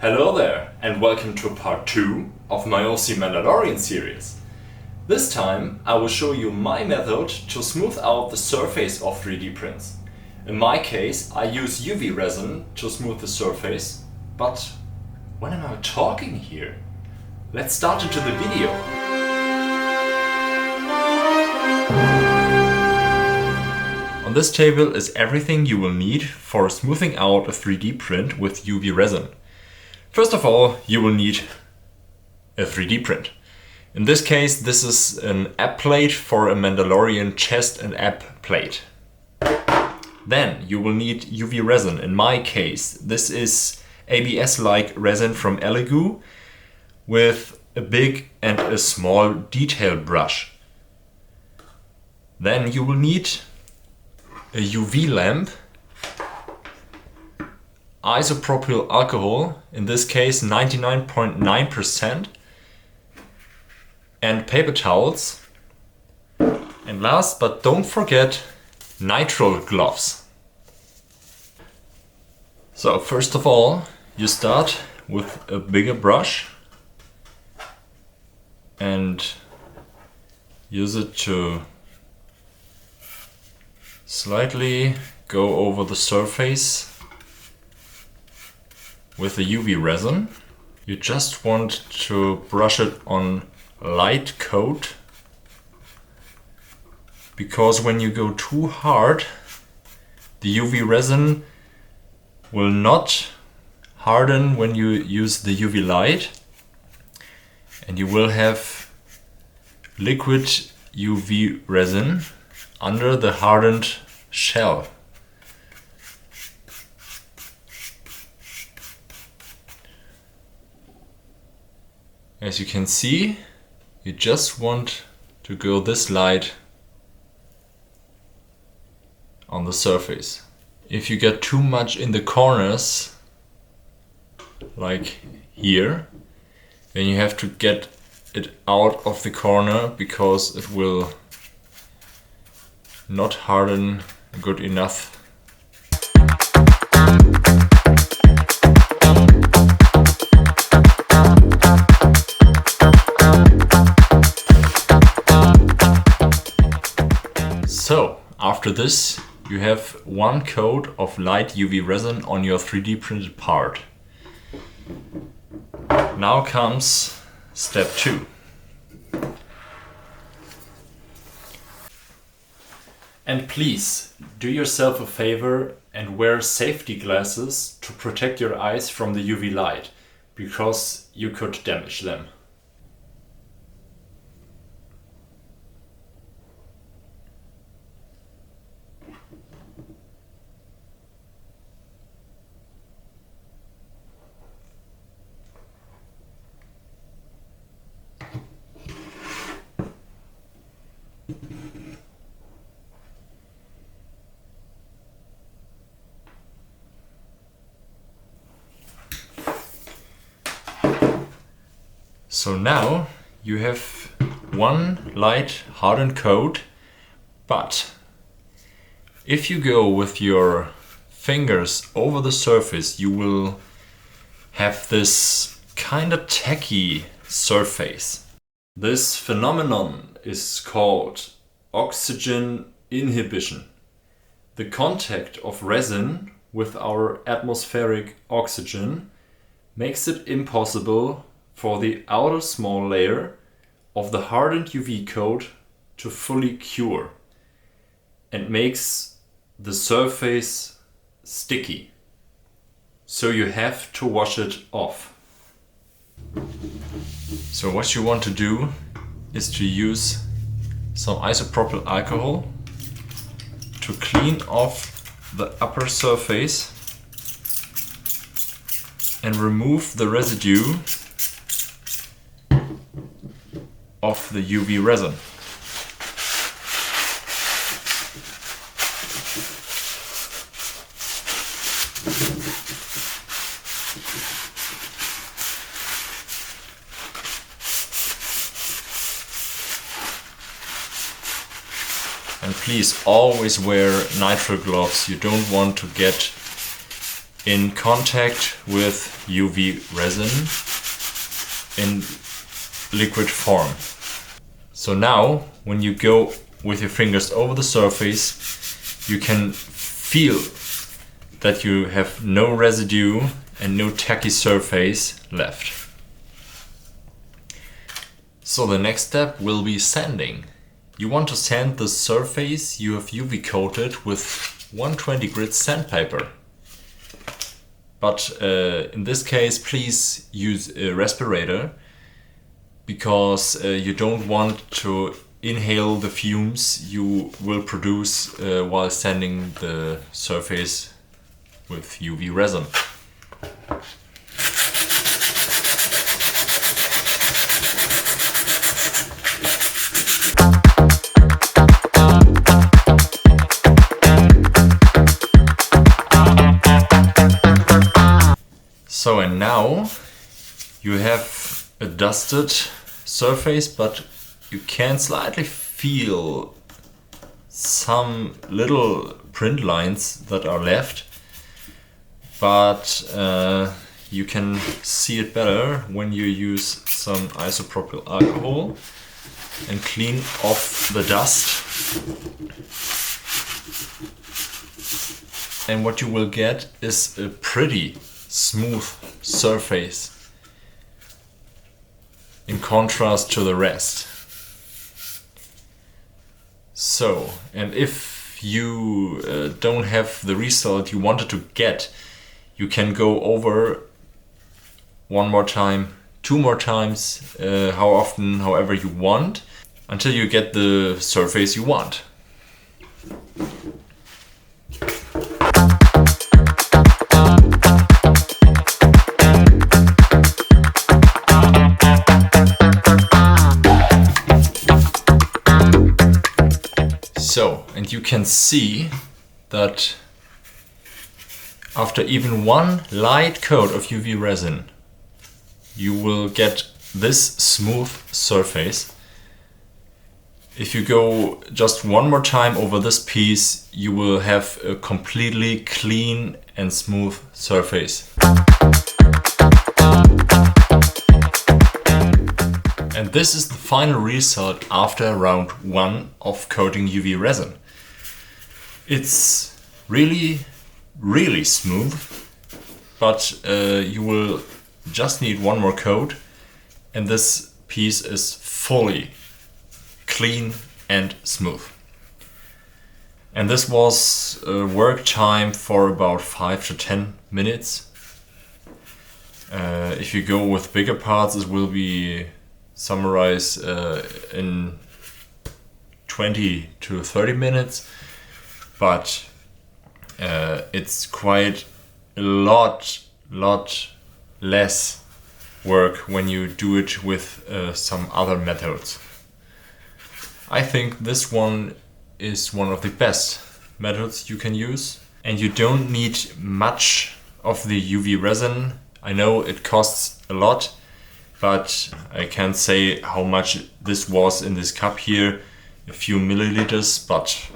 Hello there, and welcome to part 2 of my OC Mandalorian series. This time I will show you my method to smooth out the surface of 3D prints. In my case I use UV resin to smooth the surface, but when am I talking here? Let's start into the video. On this table is everything you will need for smoothing out a 3D print with UV resin. First of all, you will need a 3D print. In this case, this is an ab plate for a Mandalorian chest and ab plate. Then you will need UV resin. In my case, this is ABS-like resin from Elegoo with a big and a small detail brush. Then you will need a UV lamp, isopropyl alcohol, in this case 99.9%, and paper towels. And last but don't forget, nitrile gloves. So first of all, you start with a bigger brush and use it to slightly go over the surface with the UV resin. You just want to brush it on light coat, because when you go too hard, the UV resin will not harden when you use the UV light, and you will have liquid UV resin under the hardened shell. As you can see, you just want to go this light on the surface. If you get too much in the corners, like here, then you have to get it out of the corner, because it will not harden good enough. So, after this, you have one coat of light UV resin on your 3D printed part. Now comes step 2. And please, do yourself a favor and wear safety glasses to protect your eyes from the UV light, because you could damage them. So now you have one light hardened coat, but if you go with your fingers over the surface, you will have this kind of tacky surface. This phenomenon is called oxygen inhibition. The contact of resin with our atmospheric oxygen makes it impossible for the outer small layer of the hardened UV coat to fully cure, and makes the surface sticky. So you have to wash it off. So what you want to do is to use some isopropyl alcohol to clean off the upper surface and remove the residue of the UV resin. And please always wear nitrile gloves. You don't want to get in contact with UV resin in liquid form. So now, when you go with your fingers over the surface, you can feel that you have no residue and no tacky surface left. So the next step will be sanding. You want to sand the surface you have UV coated with 120 grit sandpaper. But in this case, please use a respirator, because you don't want to inhale the fumes you will produce while sanding the surface with UV resin. So, and now you have a dusted surface, but you can slightly feel some little print lines that are left, but you can see it better when you use some isopropyl alcohol and clean off the dust. And what you will get is a pretty smooth surface in contrast to the rest. So, and if you don't have the result you wanted to get, you can go over one more time, two more times, how often, however you want, until you get the surface you want. So, and you can see that after even one light coat of UV resin, you will get this smooth surface. If you go just one more time over this piece, you will have a completely clean and smooth surface. And this is the final result after round 1 of coating UV resin. It's really smooth, but you will just need one more coat and this piece is fully clean and smooth. And this was work time for about 5 to 10 minutes. If you go with bigger parts, it will be summarized in 20 to 30 minutes, but it's quite a lot less work when you do it with some other methods. I think this one is one of the best methods you can use, and you don't need much of the UV resin. I know it costs a lot, but I can't say how much this was in this cup here, a few milliliters, but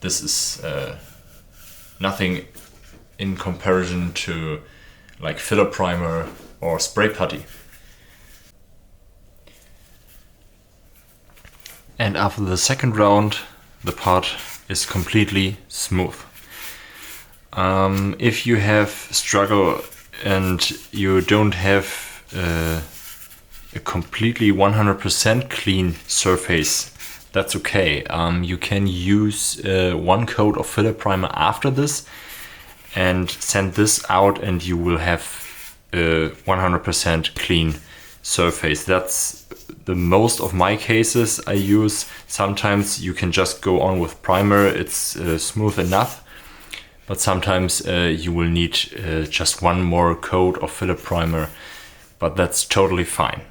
this is nothing in comparison to like filler primer or spray putty. And after the second round, the part is completely smooth. If you have struggle and you don't have a completely 100% clean surface, that's okay. You can use one coat of filler primer after this and send this out and you will have a 100% clean surface. That's the most of my cases I use. Sometimes you can just go on with primer, it's smooth enough. But sometimes you will need just one more coat of filler primer, but that's totally fine.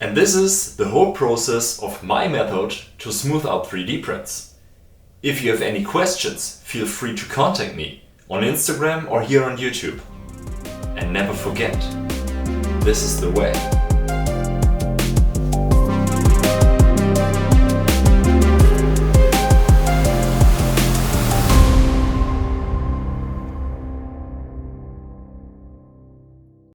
And this is the whole process of my method to smooth out 3D prints. If you have any questions, feel free to contact me on Instagram or here on YouTube. And never forget, this is the way.